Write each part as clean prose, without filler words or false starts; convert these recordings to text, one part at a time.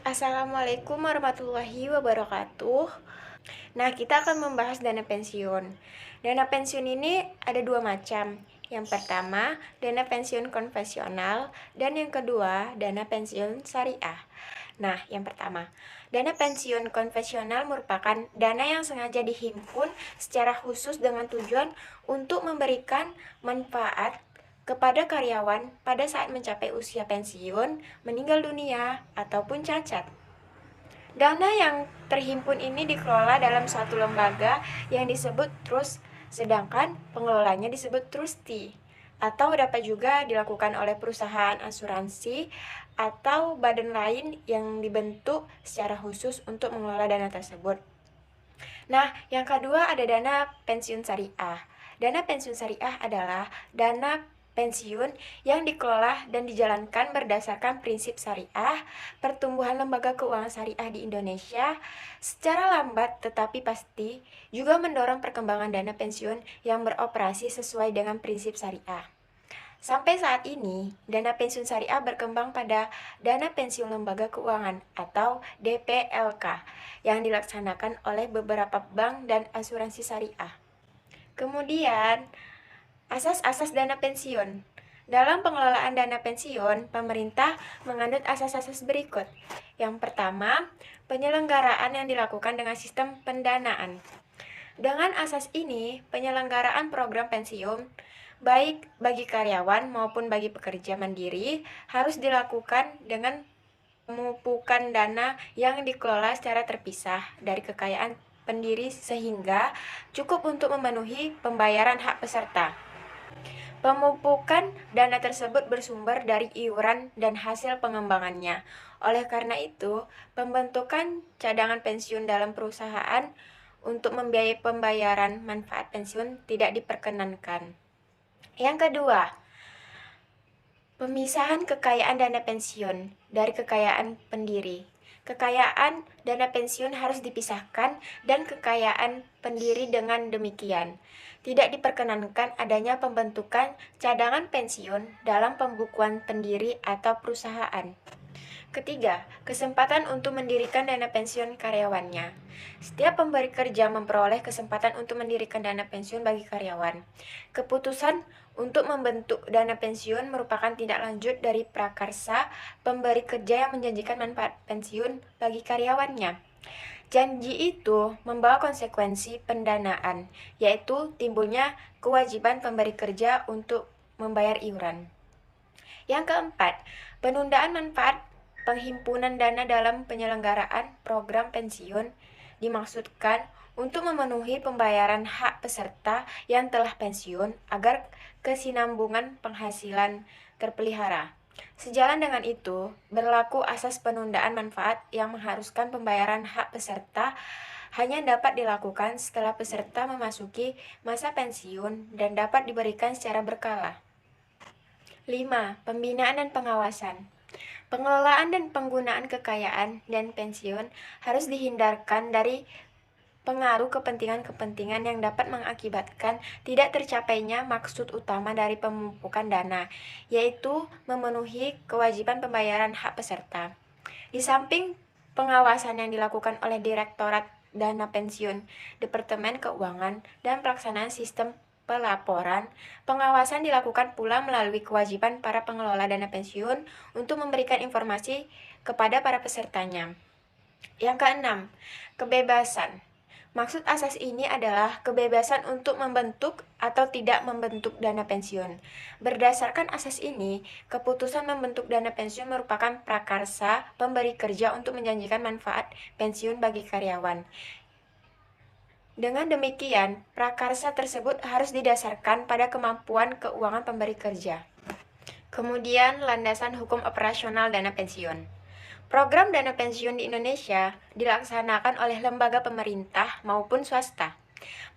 Assalamualaikum warahmatullahi wabarakatuh. Nah, kita akan membahas dana pensiun. Dana pensiun ini ada dua macam. Yang pertama, dana pensiun konvensional, dan yang kedua, dana pensiun syariah. Nah, yang pertama, dana pensiun konvensional merupakan dana yang sengaja dihimpun secara khusus dengan tujuan untuk memberikan manfaat kepada karyawan pada saat mencapai usia pensiun, meninggal dunia, ataupun cacat. Dana yang terhimpun ini dikelola dalam suatu lembaga yang disebut trust, sedangkan pengelolanya disebut trustee. Atau dapat juga dilakukan oleh perusahaan asuransi atau badan lain yang dibentuk secara khusus untuk mengelola dana tersebut. Nah, yang kedua ada dana pensiun syariah. Dana pensiun syariah adalah dana pensiun yang dikelola dan dijalankan berdasarkan prinsip syariah. Pertumbuhan lembaga keuangan syariah di Indonesia secara lambat tetapi pasti juga mendorong perkembangan dana pensiun yang beroperasi sesuai dengan prinsip syariah. Sampai saat ini, dana pensiun syariah berkembang pada dana pensiun lembaga keuangan atau DPLK yang dilaksanakan oleh beberapa bank dan asuransi syariah. Kemudian, asas-asas dana pensiun. Dalam pengelolaan dana pensiun, pemerintah mengandung asas-asas berikut. Yang pertama, penyelenggaraan yang dilakukan dengan sistem pendanaan. Dengan asas ini, penyelenggaraan program pensiun baik bagi karyawan maupun bagi pekerja mandiri harus dilakukan dengan pemupukan dana yang dikelola secara terpisah dari kekayaan pendiri sehingga cukup untuk memenuhi pembayaran hak peserta. Pemupukan dana tersebut bersumber dari iuran dan hasil pengembangannya. Oleh karena itu, pembentukan cadangan pensiun dalam perusahaan untuk membiayai pembayaran manfaat pensiun tidak diperkenankan. Yang kedua, pemisahan kekayaan dana pensiun dari kekayaan pendiri. Kekayaan dana pensiun harus dipisahkan dan kekayaan pendiri dengan demikian. Tidak diperkenankan adanya pembentukan cadangan pensiun dalam pembukuan pendiri atau perusahaan. Ketiga, kesempatan untuk mendirikan dana pensiun karyawannya. Setiap pemberi kerja memperoleh kesempatan untuk mendirikan dana pensiun bagi karyawan. Keputusan untuk membentuk dana pensiun merupakan tindak lanjut dari prakarsa pemberi kerja yang menjanjikan manfaat pensiun bagi karyawannya. Janji itu membawa konsekuensi pendanaan, yaitu timbulnya kewajiban pemberi kerja untuk membayar iuran. Yang keempat, penundaan manfaat penghimpunan dana dalam penyelenggaraan program pensiun dimaksudkan untuk memenuhi pembayaran hak peserta yang telah pensiun agar kesinambungan penghasilan terpelihara. Sejalan dengan itu, berlaku asas penundaan manfaat yang mengharuskan pembayaran hak peserta hanya dapat dilakukan setelah peserta memasuki masa pensiun dan dapat diberikan secara berkala. 5. Pembinaan dan pengawasan. Pengelolaan dan penggunaan kekayaan dan pensiun harus dihindarkan dari pengaruh kepentingan-kepentingan yang dapat mengakibatkan tidak tercapainya maksud utama dari pemupukan dana, yaitu memenuhi kewajiban pembayaran hak peserta. Di samping pengawasan yang dilakukan oleh Direktorat Dana Pensiun, Departemen Keuangan, dan pelaksanaan sistem pelaporan, pengawasan dilakukan pula melalui kewajiban para pengelola dana pensiun untuk memberikan informasi kepada para pesertanya. Yang keenam, kebebasan. Maksud asas ini adalah kebebasan untuk membentuk atau tidak membentuk dana pensiun. Berdasarkan asas ini, keputusan membentuk dana pensiun merupakan prakarsa pemberi kerja untuk menjanjikan manfaat pensiun bagi karyawan. Dengan demikian, prakarsa tersebut harus didasarkan pada kemampuan keuangan pemberi kerja. Kemudian, landasan hukum operasional dana pensiun. Program dana pensiun di Indonesia dilaksanakan oleh lembaga pemerintah maupun swasta.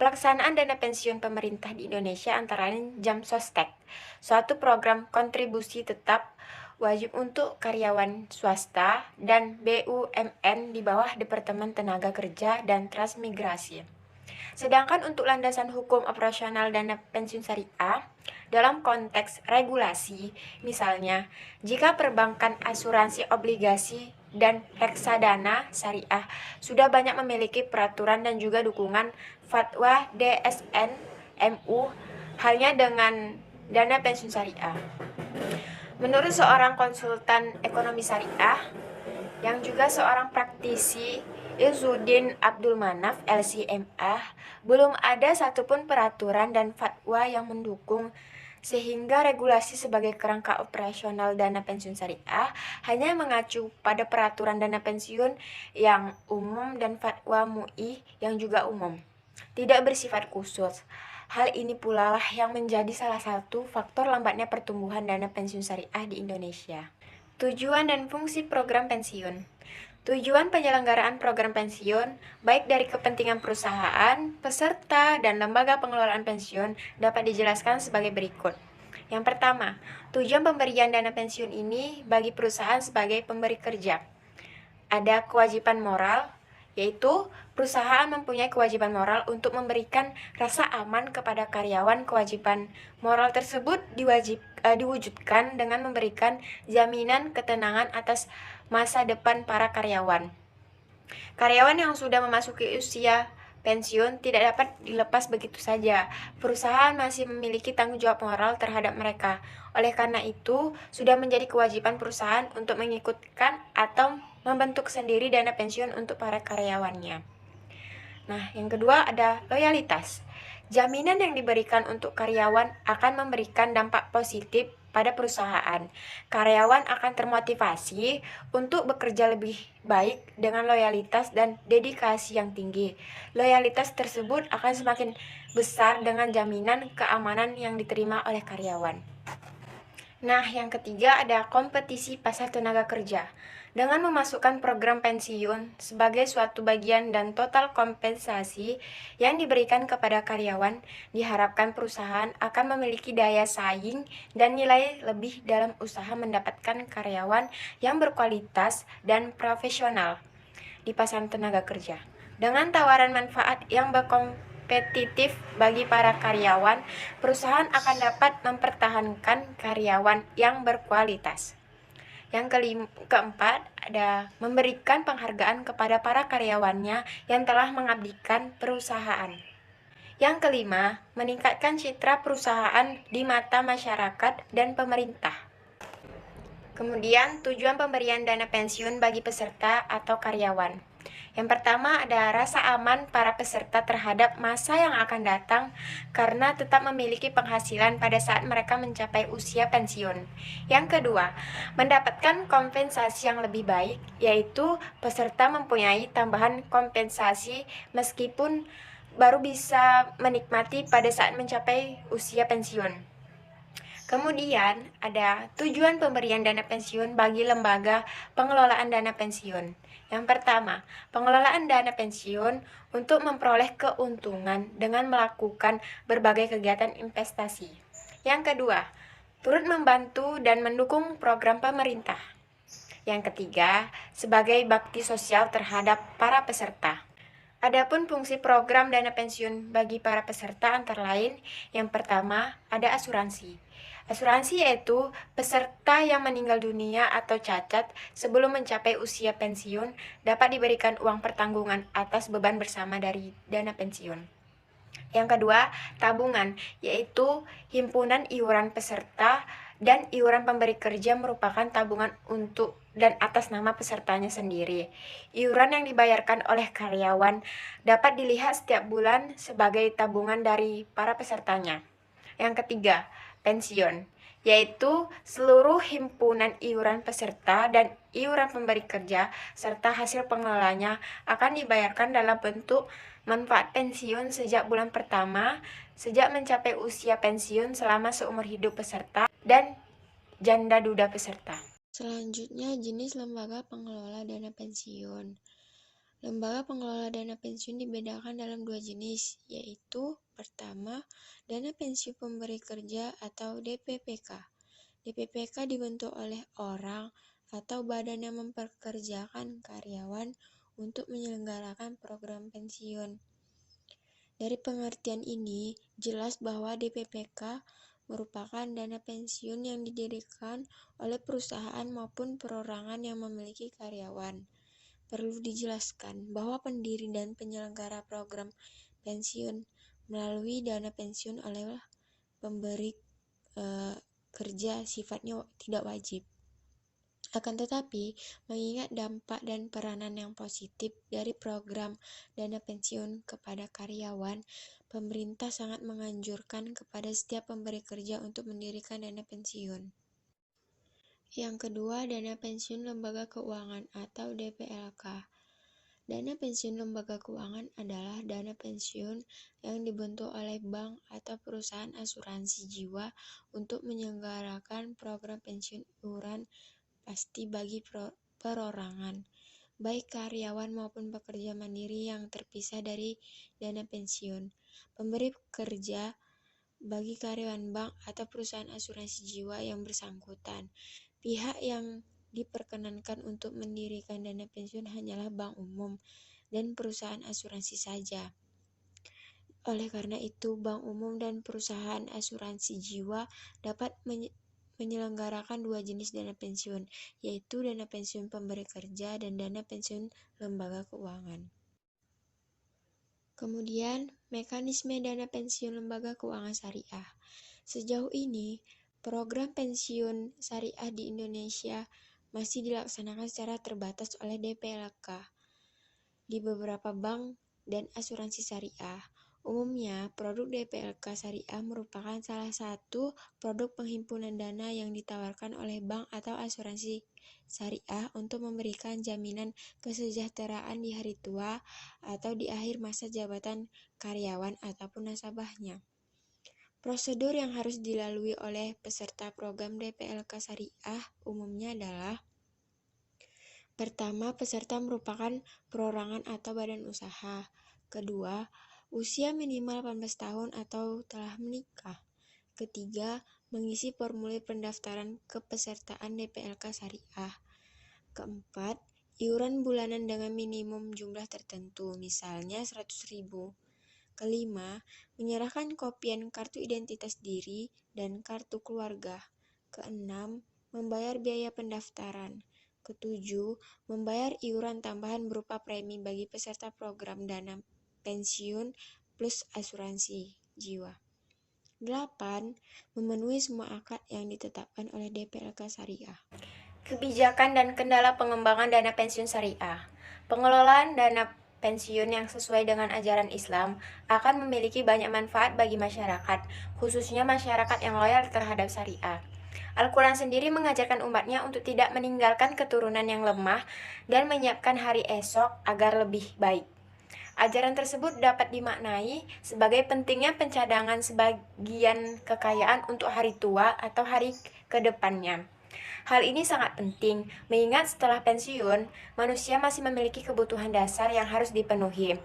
Pelaksanaan dana pensiun pemerintah di Indonesia antara lain Jamsostek, suatu program kontribusi tetap wajib untuk karyawan swasta dan BUMN di bawah Departemen Tenaga Kerja dan Transmigrasi. Sedangkan untuk landasan hukum operasional dana pensiun syariah, dalam konteks regulasi, misalnya, jika perbankan asuransi obligasi dan reksadana syariah sudah banyak memiliki peraturan dan juga dukungan fatwa DSN MU halnya dengan dana pensiun syariah. Menurut seorang konsultan ekonomi syariah yang juga seorang praktisi, Izzuddin Abdul Manaf LCMA, belum ada satupun peraturan dan fatwa yang mendukung sehingga regulasi sebagai kerangka operasional dana pensiun syariah hanya mengacu pada peraturan dana pensiun yang umum dan fatwa MUI yang juga umum, tidak bersifat khusus. Hal ini pula lah yang menjadi salah satu faktor lambatnya pertumbuhan dana pensiun syariah di Indonesia. Tujuan dan fungsi program pensiun. Tujuan penyelenggaraan program pensiun, baik dari kepentingan perusahaan, peserta, dan lembaga pengelolaan pensiun, dapat dijelaskan sebagai berikut. Yang pertama, tujuan pemberian dana pensiun ini bagi perusahaan sebagai pemberi kerja. Ada kewajiban moral, yaitu perusahaan mempunyai kewajiban moral untuk memberikan rasa aman kepada karyawan. Kewajiban moral tersebut diwujudkan dengan memberikan jaminan ketenangan atas masa depan para karyawan. Karyawan yang sudah memasuki usia pensiun tidak dapat dilepas begitu saja. Perusahaan masih memiliki tanggung jawab moral terhadap mereka. Oleh karena itu, sudah menjadi kewajiban perusahaan untuk mengikutkan atau membentuk sendiri dana pensiun untuk para karyawannya. Nah, yang kedua ada loyalitas. Jaminan yang diberikan untuk karyawan akan memberikan dampak positif pada perusahaan. Karyawan akan termotivasi untuk bekerja lebih baik dengan loyalitas dan dedikasi yang tinggi. Loyalitas tersebut akan semakin besar dengan jaminan keamanan yang diterima oleh karyawan. Nah, yang ketiga ada kompetisi pasar tenaga kerja. Dengan memasukkan program pensiun sebagai suatu bagian dan total kompensasi yang diberikan kepada karyawan, diharapkan perusahaan akan memiliki daya saing dan nilai lebih dalam usaha mendapatkan karyawan yang berkualitas dan profesional di pasar tenaga kerja. Dengan tawaran manfaat yang kompetitif bagi para karyawan, perusahaan akan dapat mempertahankan karyawan yang berkualitas. Yang keempat, ada memberikan penghargaan kepada para karyawannya yang telah mengabdikan perusahaan. Yang kelima, meningkatkan citra perusahaan di mata masyarakat dan pemerintah. Kemudian, tujuan pemberian dana pensiun bagi peserta atau karyawan. Yang pertama ada rasa aman para peserta terhadap masa yang akan datang karena tetap memiliki penghasilan pada saat mereka mencapai usia pensiun. Yang kedua, mendapatkan kompensasi yang lebih baik, yaitu peserta mempunyai tambahan kompensasi meskipun baru bisa menikmati pada saat mencapai usia pensiun. Kemudian ada tujuan pemberian dana pensiun bagi lembaga pengelolaan dana pensiun. Yang pertama, pengelolaan dana pensiun untuk memperoleh keuntungan dengan melakukan berbagai kegiatan investasi. Yang kedua, turut membantu dan mendukung program pemerintah. Yang ketiga, sebagai bakti sosial terhadap para peserta. Adapun fungsi program dana pensiun bagi para peserta antara lain, yang pertama ada asuransi. Asuransi yaitu peserta yang meninggal dunia atau cacat sebelum mencapai usia pensiun dapat diberikan uang pertanggungan atas beban bersama dari dana pensiun. Yang kedua, tabungan, yaitu himpunan iuran peserta dan iuran pemberi kerja merupakan tabungan untuk dan atas nama pesertanya sendiri. Iuran yang dibayarkan oleh karyawan dapat dilihat setiap bulan sebagai tabungan dari para pesertanya. Yang ketiga, pensiun, yaitu seluruh himpunan iuran peserta dan iuran pemberi kerja serta hasil pengelolanya akan dibayarkan dalam bentuk manfaat pensiun sejak bulan pertama, sejak mencapai usia pensiun selama seumur hidup peserta, dan janda duda peserta. Selanjutnya, jenis lembaga pengelola dana pensiun. Lembaga pengelola dana pensiun dibedakan dalam dua jenis, yaitu pertama, dana pensiun pemberi kerja atau DPPK. DPPK dibentuk oleh orang atau badan yang memperkerjakan karyawan untuk menyelenggarakan program pensiun. Dari pengertian ini, jelas bahwa DPPK merupakan dana pensiun yang didirikan oleh perusahaan maupun perorangan yang memiliki karyawan. Perlu dijelaskan bahwa pendiri dan penyelenggara program pensiun melalui dana pensiun oleh pemberi kerja sifatnya tidak wajib. Akan tetapi, mengingat dampak dan peranan yang positif dari program dana pensiun kepada karyawan, pemerintah sangat menganjurkan kepada setiap pemberi kerja untuk mendirikan dana pensiun. Yang kedua, dana pensiun lembaga keuangan atau DPLK. Dana pensiun lembaga keuangan adalah dana pensiun yang dibentuk oleh bank atau perusahaan asuransi jiwa untuk menyelenggarakan program pensiun iuran pasti bagi perorangan, baik karyawan maupun pekerja mandiri yang terpisah dari dana pensiun. Pemberi kerja bagi karyawan bank atau perusahaan asuransi jiwa yang bersangkutan. Pihak yang diperkenankan untuk mendirikan dana pensiun hanyalah bank umum dan perusahaan asuransi saja. Oleh karena itu, bank umum dan perusahaan asuransi jiwa dapat menyelenggarakan dua jenis dana pensiun, yaitu dana pensiun pemberi kerja dan dana pensiun lembaga keuangan. Kemudian, mekanisme dana pensiun lembaga keuangan syariah. Sejauh ini, program pensiun syariah di Indonesia masih dilaksanakan secara terbatas oleh DPLK di beberapa bank dan asuransi syariah. Umumnya, produk DPLK syariah merupakan salah satu produk penghimpunan dana yang ditawarkan oleh bank atau asuransi syariah untuk memberikan jaminan kesejahteraan di hari tua atau di akhir masa jabatan karyawan ataupun nasabahnya. Prosedur yang harus dilalui oleh peserta program DPLK syariah umumnya adalah: pertama, peserta merupakan perorangan atau badan usaha. Kedua, usia minimal 18 tahun atau telah menikah. Ketiga, mengisi formulir pendaftaran kepesertaan DPLK syariah. Keempat, iuran bulanan dengan minimum jumlah tertentu, misalnya 100.000. Kelima, menyerahkan kopian kartu identitas diri dan kartu keluarga. Keenam, membayar biaya pendaftaran. Ketujuh, membayar iuran tambahan berupa premi bagi peserta program dana pensiun plus asuransi jiwa. 8. Memenuhi semua akad yang ditetapkan oleh DPLK Syariah. Kebijakan dan kendala pengembangan dana pensiun syariah. Pengelolaan dana pensiun yang sesuai dengan ajaran Islam akan memiliki banyak manfaat bagi masyarakat, khususnya masyarakat yang loyal terhadap syariah. Al-Quran sendiri mengajarkan umatnya untuk tidak meninggalkan keturunan yang lemah dan menyiapkan hari esok agar lebih baik. Ajaran tersebut dapat dimaknai sebagai pentingnya pencadangan sebagian kekayaan untuk hari tua atau hari kedepannya. Hal ini sangat penting, mengingat setelah pensiun, manusia masih memiliki kebutuhan dasar yang harus dipenuhi.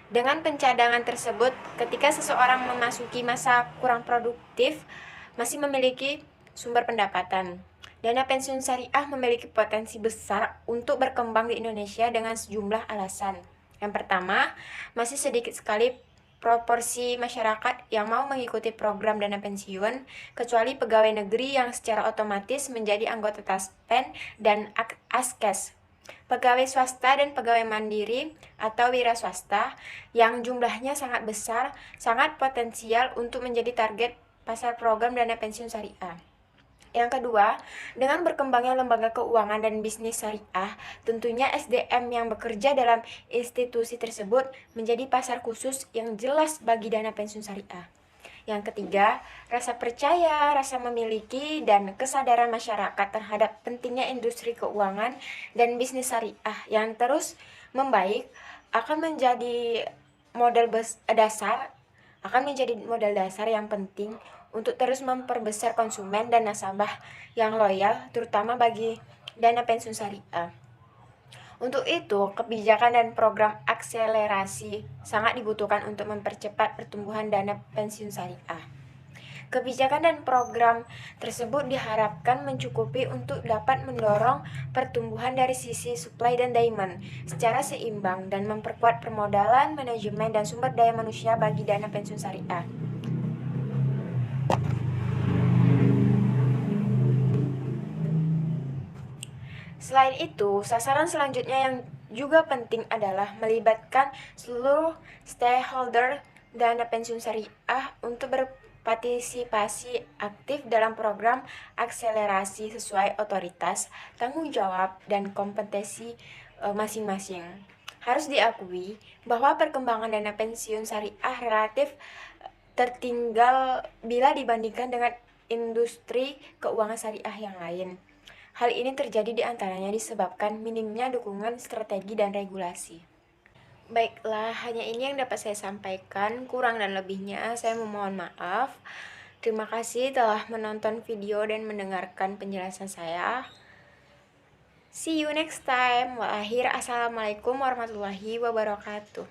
Dengan pencadangan tersebut, ketika seseorang memasuki masa kurang produktif, masih memiliki sumber pendapatan. Dana pensiun syariah memiliki potensi besar untuk berkembang di Indonesia dengan sejumlah alasan. Yang pertama, masih sedikit sekali proporsi masyarakat yang mau mengikuti program dana pensiun, kecuali pegawai negeri yang secara otomatis menjadi anggota Taspen dan Askes. Pegawai swasta dan pegawai mandiri atau wira swasta yang jumlahnya sangat besar, sangat potensial untuk menjadi target pasar program dana pensiun syariah. Yang kedua, dengan berkembangnya lembaga keuangan dan bisnis syariah, tentunya SDM yang bekerja dalam institusi tersebut menjadi pasar khusus yang jelas bagi dana pensiun syariah. Yang ketiga, rasa percaya, rasa memiliki, dan kesadaran masyarakat terhadap pentingnya industri keuangan dan bisnis syariah yang terus membaik akan menjadi modal dasar yang penting untuk terus memperbesar konsumen dan nasabah yang loyal, terutama bagi dana pensiun syariah. Untuk itu, kebijakan dan program akselerasi sangat dibutuhkan untuk mempercepat pertumbuhan dana pensiun syariah. Kebijakan dan program tersebut diharapkan mencukupi untuk dapat mendorong pertumbuhan dari sisi supply dan demand secara seimbang dan memperkuat permodalan, manajemen, dan sumber daya manusia bagi dana pensiun syariah. Selain itu, sasaran selanjutnya yang juga penting adalah melibatkan seluruh stakeholder dana pensiun syariah untuk berpartisipasi aktif dalam program akselerasi sesuai otoritas, tanggung jawab, dan kompetensi masing-masing. Harus diakui bahwa perkembangan dana pensiun syariah relatif tertinggal bila dibandingkan dengan industri keuangan syariah yang lain. Hal ini terjadi di antaranya disebabkan minimnya dukungan strategi dan regulasi. Baiklah, hanya ini yang dapat saya sampaikan. Kurang dan lebihnya saya memohon maaf. Terima kasih telah menonton video dan mendengarkan penjelasan saya. See you next time. Assalamualaikum warahmatullahi wabarakatuh.